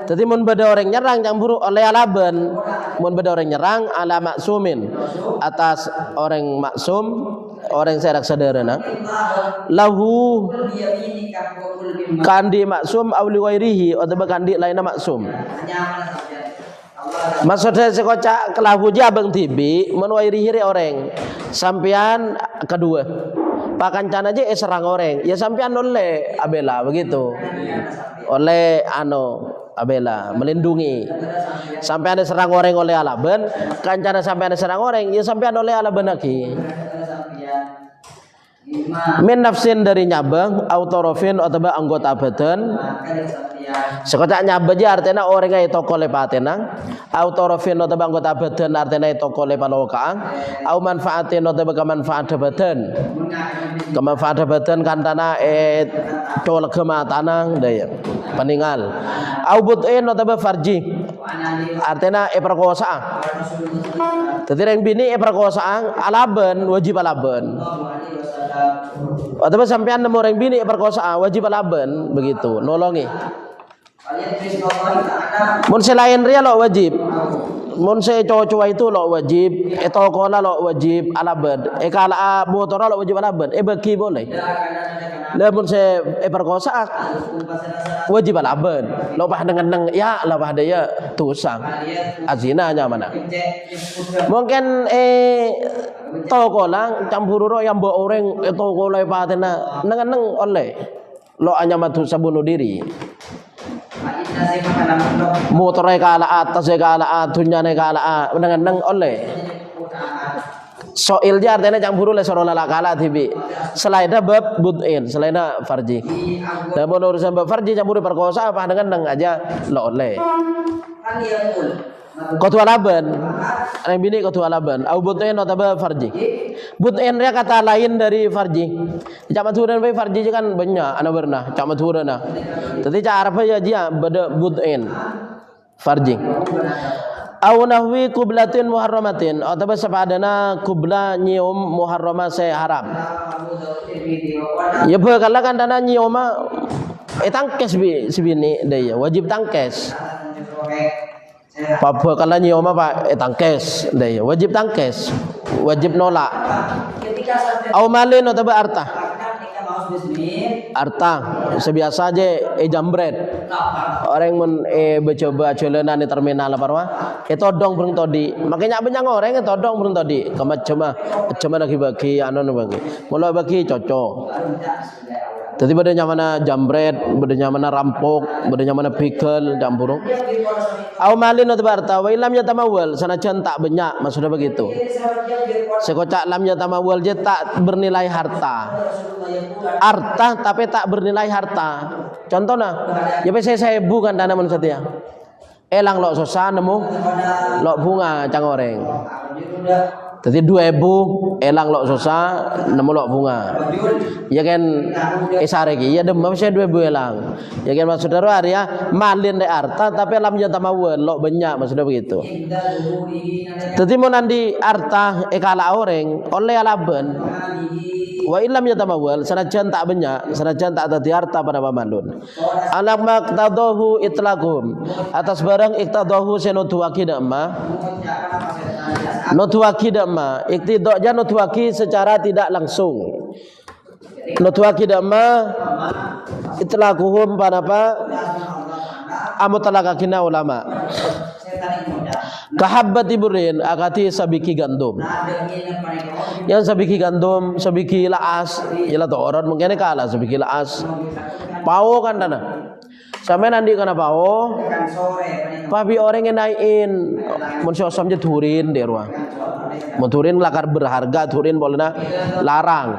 A: Jadi mun beda orang nyerang campur oleh alaban, mun beda orang nyerang ala maksumin atas orang maksum, orang saya raksa darana. Lahu kandi maksum aw li ghairihi atau kandi lainna maksum. Maksudnya sekocak kelahu jabang tibi menuairi orang sampian kedua pakan can aja serang orang ya sampian oleh abela begitu oleh abela melindungi sampai ada serang orang oleh alaben kancana sampai ada serang orang ya sampai oleh alaben lagi min nafsin dari nyabang autorofin atau anggota badan sekocak nyabang aja artinya orang yang toko lepatena autorofin atau anggota badan artinya toko lepalokaan au manfaatin atau kemanfaat badan kemanfaat badan kan tanah colek kematanang daya peninggal au butin atau farji artinya perkosaan jadi yang bini perkosaan alaben wajib alaben atau sampean nemu orang bini perkosaan wajib alaben begitu nolongi mun selain ria lo wajib mun se cowok-cowok itu lo wajib kola lo wajib alaben kala motor lo wajib alaben bagi boleh lamun se perkosaan wajib alaben lo pah dengan ya lo pah daya tusang azinanya mana mungkin toko lang campur ro yang bawa orang toko lai patena neng oleh lo hanya matu sabunuh diri motornya kala atas kala dunyane kala neng oleh soil jar artinya campur oleh sorola kala tibi selain bab butin selain farji dan urusan bab farji campur perkosa apa dengan aja lo oleh Kotu alaban, yang bini kotu alaban. Au butin atau farji. Butin dia kata lain dari farji. Cak maturan bayi farji kan banyak anak berna. Cak maturan nah. Tapi cak apa ya dia beda butin farji. Au nahwi kublatin muharramatin atau sepadana kubla nyium muharramah saya haram. Ya kalau kan dana nyiuma tangkes bini dia wajib tangkes. Papa kalau nyium apa tangkes deh wajib tangkes wajib nolak au malin atau arta sebiasa aja jambret orang mun becoba jalanan di terminal apa todong burung todi makanya banyak orang todong burung todi cuma lagi bagi bagi mulai bagi cocok jadi bedanya mana jambret, bedanya mana rampok, bedanya mana pikul, campur. Au malin atau harta, wa ilam yatamawal, sanajan tak banyak, maksudnya begitu. Sekocak lam yatamawal je tak bernilai harta. Harta tapi tak bernilai harta. Contohnya, ya saya bukan dana manusia dia. Elang lok sosa nemu lok bunga cang oreng. Jadi 2.000 elang lok sosa nemu lok bunga. Ya kan esaregi ya dem masih 2.000 elang. Ya kan maksudnya ya malin de arta tapi lam yatamawal lok banyak maksudnya begitu. Jadi mau nanti arta kala orang oleh alaban wa illam yatamawal sanajan tak banyak sanajan tak ada harta pada pamalun. Anak maqtadahu itlaqum atas barang iktadahu senutuaki dakma nutuaki dakma iktidaknya nutuaki secara tidak langsung nutuaki dakma itlaquhum pada apa amutalakakina ulama kahabbati burin akati sabiki gandum yang sabiki gandum sabiki laas ialah tu orang mungkin kalah sabiki laas pao kan dana sampai nanti kena pao papi orang yang naikin mensiosam je turin di ruang turin lakar berharga turin boleh larang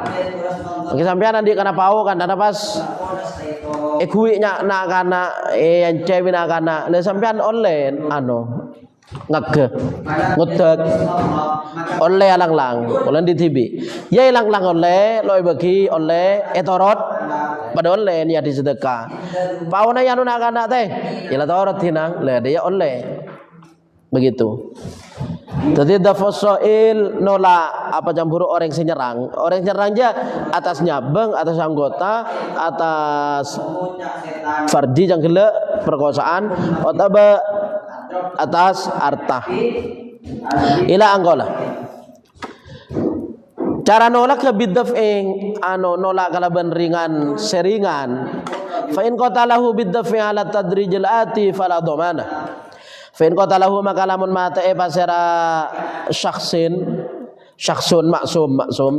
A: mungkin sampai nanti kena pao kan dana pas kuinya nak kana yang cewek nak kana le sampean online ngege ngutek oleh alang-lang oleh di TV ya alang-lang oleh loy bagi oleh etorot pada oleh niat di sedekah pauna yang nak kana teh ya torot hinang le dia oleh begitu. Jadi dafasail nolak apa campur orang senyerang je atas nyabeng atas anggota atas farji yang gila perkosaan atau atas harta ila anggola cara nolak ke bidaf'ing nolak kalaban ringan seringan fa in qatalahu bidaf'i ala tadrijil ati fala dhamana Fa in qatalahu maka lamun mate pasera syakhsun maksum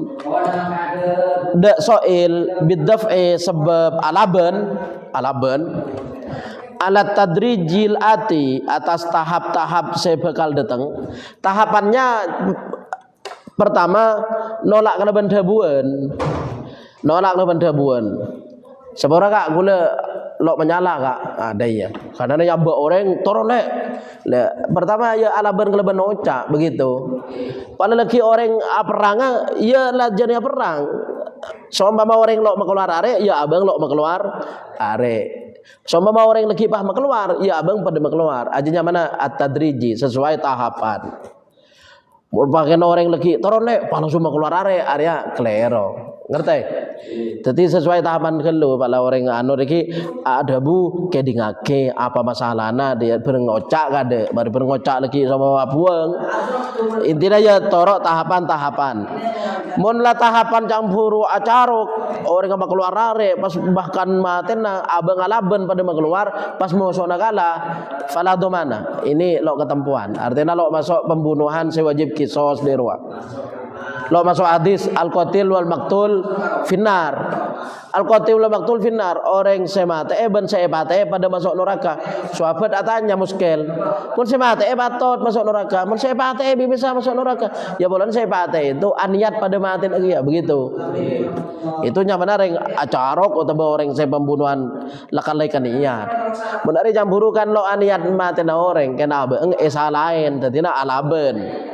A: de soil bidaf'i sebab alaban alat tadrijil ati atas tahap-tahap saya bakal datang. Tahapannya pertama nolak keleban dabuan. Sebora kak gula lo menyala kak ada ya. Karena yang bawa orang torone. Pertama ya alaban keleban oca begitu. Pada lagi orang perang ya lajanya perang. Sombama orang lo keluar are ya abang lo keluar are. Sombama orang lagi pah keluar ya abang pada keluar. Ajinya mana at-tadriji sesuai tahapan. Merupakan orang lagi torone langsung keluar area klero. Ngerti? Jadi sesuai tahapan kelu pala orang anu iki ada bu kedingake apa masalahna dia berengocak kade baru berengocak lagi sama buang. Intinya ya torok tahapan-tahapan. Mun lah tahapan campuru acarok orang apa keluar are pas bahkan matena abang alaben pada mau keluar pas mau sona kala fala domana. Ini lo ketempuan. Artinya lo masuk pembunuhan sewajib kisos di ruang. Lo masuk hadis al-qatil wal maktul finnar. Al-qatil wal maktul finnar. Orang semate ben sepate pada masuk neraka. Sahabat atanya muskil. Mun semate batot masuk neraka. Mun sepate bisa masuk neraka. Ya bulan sepate itu aniat pada mati lagi ya begitu. Itu nya benar yang acarok atau orang saya pembunuhan lakan niat. Benar yang burukan lo aniat mati na orang kena beeng esa lain tadina alaben.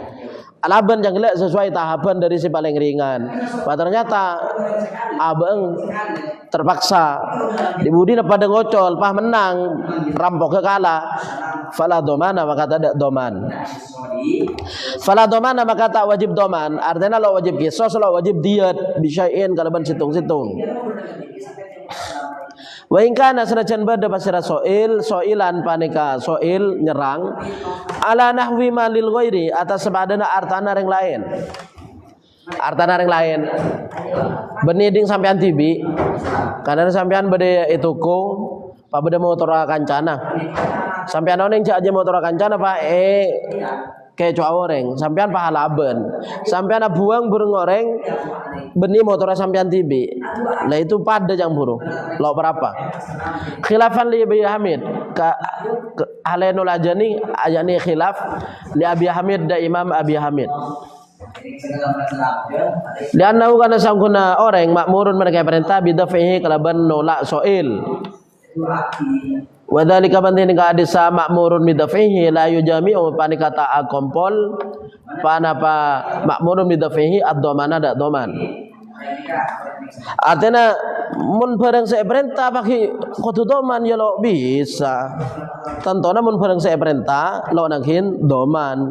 A: Alaban yang gelak sesuai tahapan dari si paling ringan. Ternyata abang terpaksa dibudi pada ngocol, pah menang, rampok ke kalah. Fala domana maka tak doman. Fala domana maka tak wajib doman. Artinya lo wajib kisos, lo wajib diet, bisain kalaban situng-situng. Wa in kana sanajan bada pasira soilan panika soil nyerang ala nahwi malil ghairi atas sepadana artana ring lain. Artana ring lain. Beniding sampean tibi. Karena sampean bade ituku pa bade motor kancana. Sampean oning aja motor kancana Pak kayak cowok orang, sampean pahalaben, sampean buang burung orang, benih motor sampean tibi, lah itu pada yang burung, lo berapa? Khilafan li Abi Hamid, Halenul Ajani, ayani khilaf li Abi Hamid da Imam Abi Hamid. Dan nahu kana sangkuna orang makmurun mereka perintah bidafihi kalaban nolak soil. Wadhalika bantin ka hadisa makmurun bidafihi la yujami'u panika ta'a kompol panapa makmurun bidafihi ad-domana da doman. Artinya mun bareng saya perintah pakai kudu doman ya lo bisa. Tentunya mun bareng saya perintah lo nanghin doman.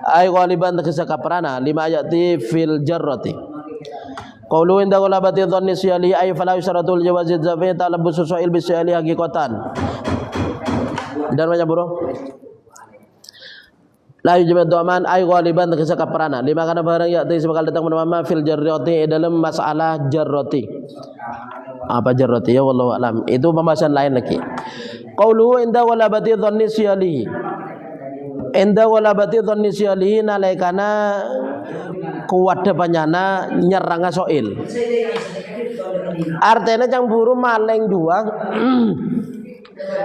A: Ay ghaliban tegese kaprana lima ayati fil jarrati. Qaulu inda ghalabati dhanni siyali ay fala yusratul jawazid zafi talabus su'il bisyali haqiqatan. Dan banyak bro. La yujmad doman ay ghaliban tegese kaprana lima kana barang yakti sebakal datang menama fil jarrati dalam masalah jarrati. Apa jarrati ya wallahu alam. Itu pembahasan lain lagi. Qaulu inda ghalabati dhanni siyali. Inda ghalabati dhanni siyali nalaikana kuat depannya nyerang soil. Artinya yang buru maleng juang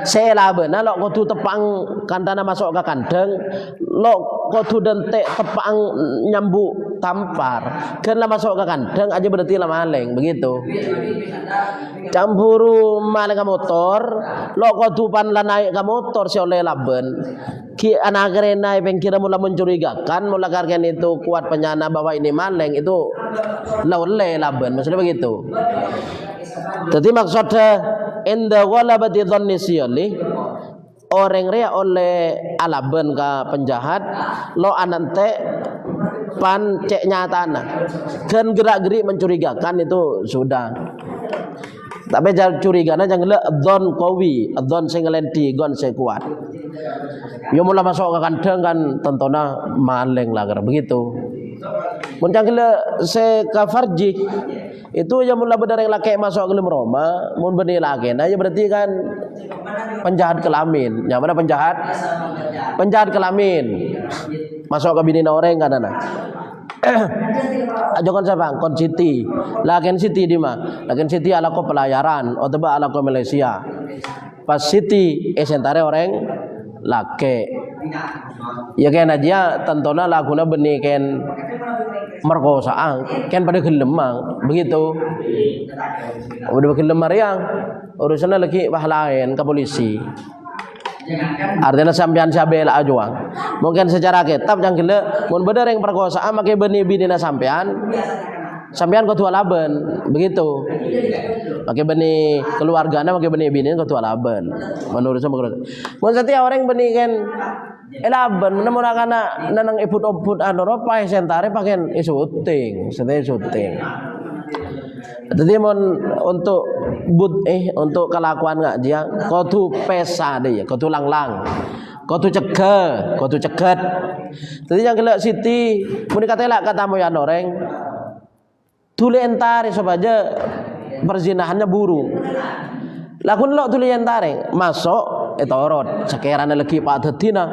A: saya benar lo kudu tepang kantana masuk ke kandang lo kudu dentek tepang nyambu tampar kan lah masuk ke kandang aja berarti lah maleng begitu. Campuru maleng ke motor lo kudu pan lah naik ke motor si oleh laben ki anak kerena pengkira mula mencurigakan mula kargen itu kuat penyana bahwa ini maleng itu lauleh laben maksudnya begitu. Jadi maksudnya inda ghalabati dhanni siyali orang ria oleh alaben ka penjahat lo anante pan cek nyatana kan gerak-gerik mencurigakan itu sudah. Tapi curigana jangan le dzon qawi, dzon sing ngelenti, gon sing kuat. Yo mula masuk ke kandang kan tentona maleng lah begitu. Mun jangan le se ka farji Itu aja mula benar yang laki masuk ke dalam Roma, mun benih laki, nah ya berarti kan penjahat kelamin. Yang mana penjahat? Penjahat kelamin. Masuk ke bini orang kan anak. Ajo kan siapa? Kon Siti. Lakin Siti di mana? Lakin Siti ala ko pelayaran, atau ala ko Malaysia. Pas Siti esentare orang laki. Ya kan aja tentona laguna benih kan merkosaan kan pada gelemang begitu udah gelem yang urusannya lagi lain ke polisi artinya sampean sabela ajuang mungkin secara kitab yang gila mun bener yang perkosaan makai benih-benihna sampean kau tua laban begitu makai benih keluarganya makai benih-benihna kau tua laban menurut saya mun setiap orang benih kan elaban namun kana nanang iput-iput Eropa sentare pakai syuting jadi mon untuk untuk kelakuan nggak dia kau tuh pesa deh ya kau tuh lang-lang kau tuh cegat jadi yang kelak Siti mun dikatakan katamu ya noreng tuli entare saja perzinahannya burung lakun lo tuli entare masuk torot sekarang lagi Pak Tetina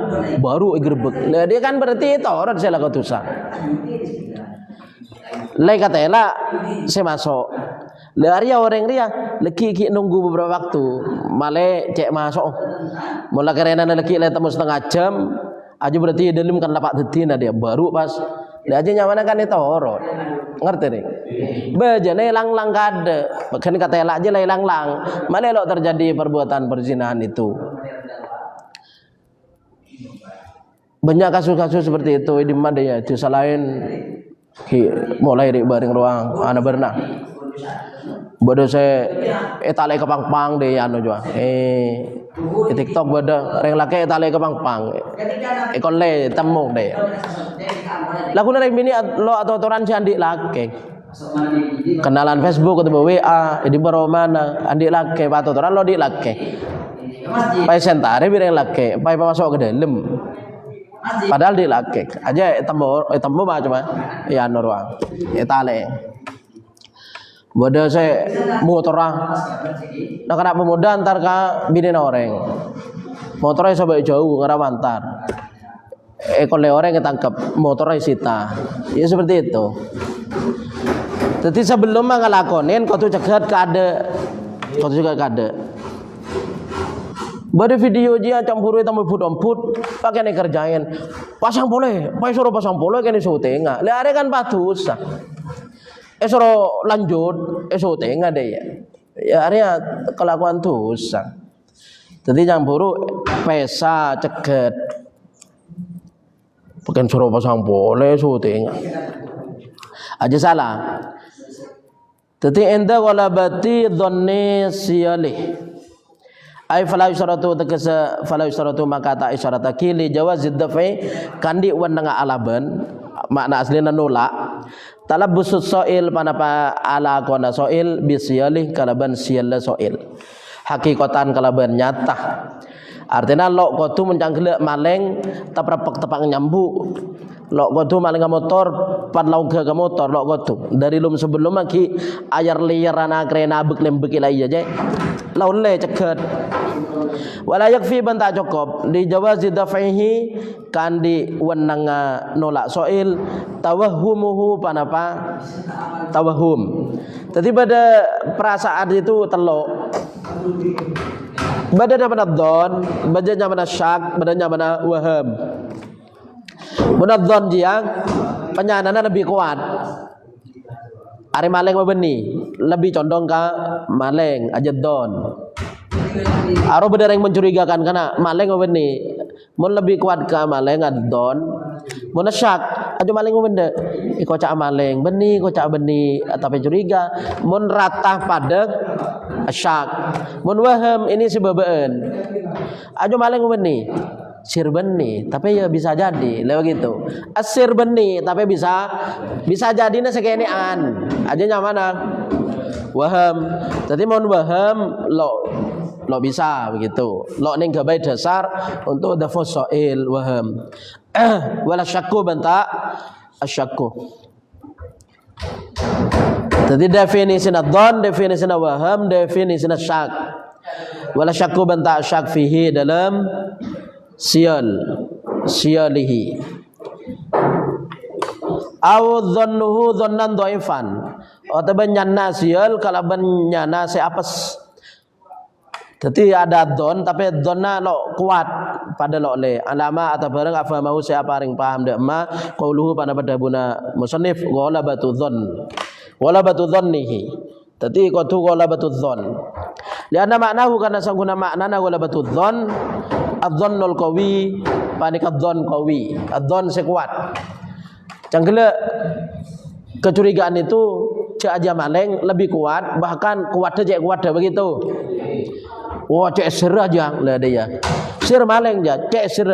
A: baru igrebek nah dia kan berarti torot saya lakukan tusa lagi katela saya masuk lari orang dia lagi nunggu beberapa waktu male cek masuk mulai karena lagi temu setengah jam aja berarti dalam kan Pak Tetina dia baru pas dia aja nyaman kan itu torot ngerti nih bejane lang-lang kade bahkan katela aja lang-lang male lo terjadi perbuatan perzinahan itu. Banyak kasus-kasus seperti itu di mana ya itu selain mulai dari bareng ruang anak berenang bodoh saya etale ke pang-pang deh anu jua TikTok bodoh reng laki etale ke pang-pang ekole temu deh lagu nari bini lo atau aturan si andi laki kenalan Facebook atau WA di baro mana andi laki atau aturan lo di laki pai sentare bireng laki pai masuk ke dalam padahal di laki aja temu macam ya noruang etale bodoh saya motorah nak kena pemuda antar ke bini orang motornya sampai jauh ngarap antar kalau orang ketangkep motornya sita ya seperti itu jadi sebelum ngelakonin kau tuh cegat kau juga kade pada video dia campur itu emput pakai nih kerjain pasang boleh suruh pasang boleh kan syuting nggak lari kan patus suruh lanjut syuting nggak deh ya area kelakuan tuh jadi campur pesa cegat pakai suruh pasang boleh syuting aja salah jadi enda walabati dhanni siyalih ay fala yusaratu tegese fala yusaratu maka ta isyarataki li jawazid dafai kandi wan nga alaban makna aslina nolak talabbusut soil panapa ala kona soil bisyalih kalaban siyalla soil hakikatan kalaban nyata artinya lo kotu mencanggelek maleng taprapek tepak nyambu lo kotu maling motor padlau ke motor lo kotu dari lum sebelum lagi ayar liyarana krena beklem bekila iya je laun le cegat wala yakfi banta cukup di jawazi dafaihi kan di wenanga nolak soil tawahhumuhu panapa tawahhum jadi pada perasaan itu telok badannya mana don badannya mana syak badannya mana waham mana don jiang penyanana lebih kuat ari maleng mabeni lebih condong ke maleng aja don aro bener yang mencurigakan karena maleng mabeni mun lebih kuat ke maleng adon mun syak aja maleng benda kocak maleng beni kocak beni tapi curiga mun rata padek syak mun waham ini si babaan aja maleng beni sir beni tapi ya bisa jadi lewat gitu asir beni tapi bisa jadinya sekenean aja nyamana waham jadi mun waham lo bisa begitu lo ning gabai dasar untuk dafus soil waham wala syakku banta asyakku Jadi definisi dzan, definisi waham, definisi syak. Wala syakku banta syak fihi dalam siyalihi. Aw dhannuhu dhannan dhaifan. Atau nyanna siyal kalaban nyana se apes. Jadi ada don tapi donna lo kuat pada lo le alama atau barang apa mau siapa ring paham dak ma qauluhu pada buna musannif wala batu dhannihi. Jadi qatu wala batu dhann. Lianna maknahu karena sangguna maknana wala batu dhann adzannul qawi panik adzan qawi adzan sekuat. Canggele kecurigaan itu cek aja maleng lebih kuat bahkan kuatnya cek kuat begitu. Wah cek ser aja lah dia. Ser maleng aja cek ser.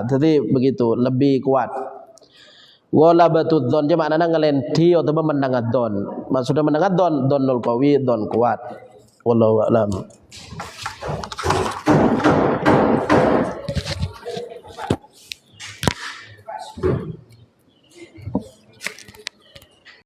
A: Jadi begitu lebih kuat. Wala batud don je maknana ngelenti atau menang don. Maksudnya menang don nul qawi don kuat. Wallahu a'lam.